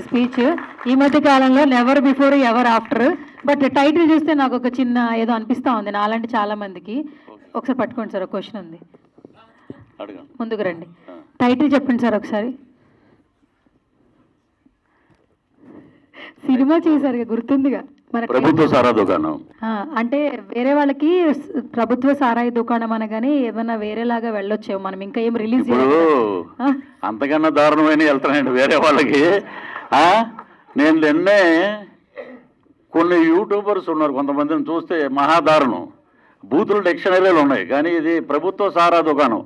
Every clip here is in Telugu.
స్పీచ్. ఈ మధ్య కాలంలో never before ever after, but title చూస్తే నాకు ఒక చిన్న ఏదో అనిపిస్తూ ఉంది నాలాంటి చాలా మందికి. ఒకసారి పట్టుకోండి సార్, ఒక క్వశ్చన్ ఉంది, ముందుకు రండి. టైటిల్ చెప్పండి సార్ ఒకసారి. సినిమా చేశారు గుర్తుందిగా, మన ప్రభుత్వ సారా దుకాణం. అంటే వేరే వాళ్ళకి ప్రభుత్వ సారాయి దుకాణం అనగానే ఏమన్నా వేరేలాగా వెళ్ళొచ్చేమో, మనం ఇంకా ఏం రిలీజ్ అంతకన్నా దారుణమైన వెళ్తానండి వేరే వాళ్ళకి. నేను నిన్నే కొన్ని యూట్యూబర్స్ ఉన్నారు, కొంతమందిని చూస్తే మహాదారుణం, బూతులు డిక్షనరీలు ఉన్నాయి, కానీ ఇది ప్రభుత్వ సారా దుకాణం.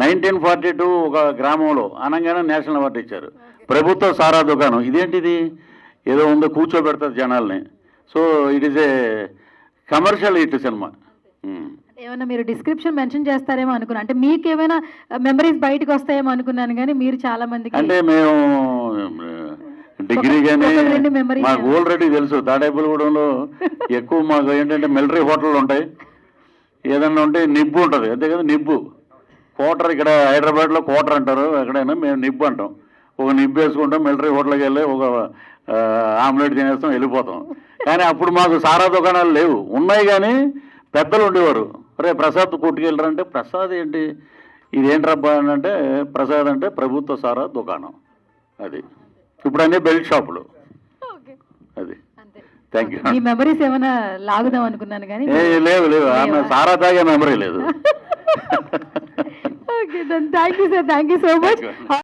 1942 ఒక గ్రామంలో అనగానే నేషనల్ అవార్డు ఇచ్చారు. ప్రభుత్వ సారా దుకాణం ఇదేంటిది, ఏదో ఉందో కూర్చోబెడతారు జనాల్ని. So it is a commercial hit cinema. ఏమైనా మీరు డిస్క్రిప్షన్ మెన్షన్ చేస్తారేమో అనుకున్నా, అంటే మీకు ఏమైనా మెమరీస్ బయటకు వస్తాయేమో అనుకున్నాను, కానీ మీరు చాలా మందికి అంటే మేము డిగ్రీ కానీ మాకు ఆల్రెడీ తెలుసు. తాడేపల్లిగూడెంలో ఎక్కువ మాకు ఏంటంటే మిలిటరీ హోటళ్ళు ఉంటాయి, ఏదన్నా ఉంటే నిబ్బు ఉంటుంది, అంతే కదా నిబ్బు. క్వార్టర్ ఇక్కడ హైదరాబాద్లో క్వార్టర్ అంటారు, ఎక్కడైనా మేము నిబ్బు అంటాం. ఒక నిబ్బు వేసుకుంటాం, మిలిటరీ హోటల్కి వెళ్ళి ఒక ఆమ్లెట్ తినేస్తాం, వెళ్ళిపోతాం. కానీ అప్పుడు మాకు సారా దుకాణాలు లేవు, ఉన్నాయి కానీ పెద్దలు ఉండేవారు. రే ప్రసాద్ కొట్టుకెళ్ళరంటే, ప్రసాద్ ఏంటి ఇదేంట్రబ్బా అని అంటే, ప్రసాద్ అంటే ప్రభుత్వ సారా దుకాణం. అది ఇప్పుడు అన్నీ బెల్ట్ షాపులు. అది థ్యాంక్ యూ. ఈ మెమరీస్ ఏమైనా లాగుదాం అనుకున్నాను కానీ లేవు, ఆమె సారా తాగే మెమరీ లేదు. Okay, thank you sir, thank you so much.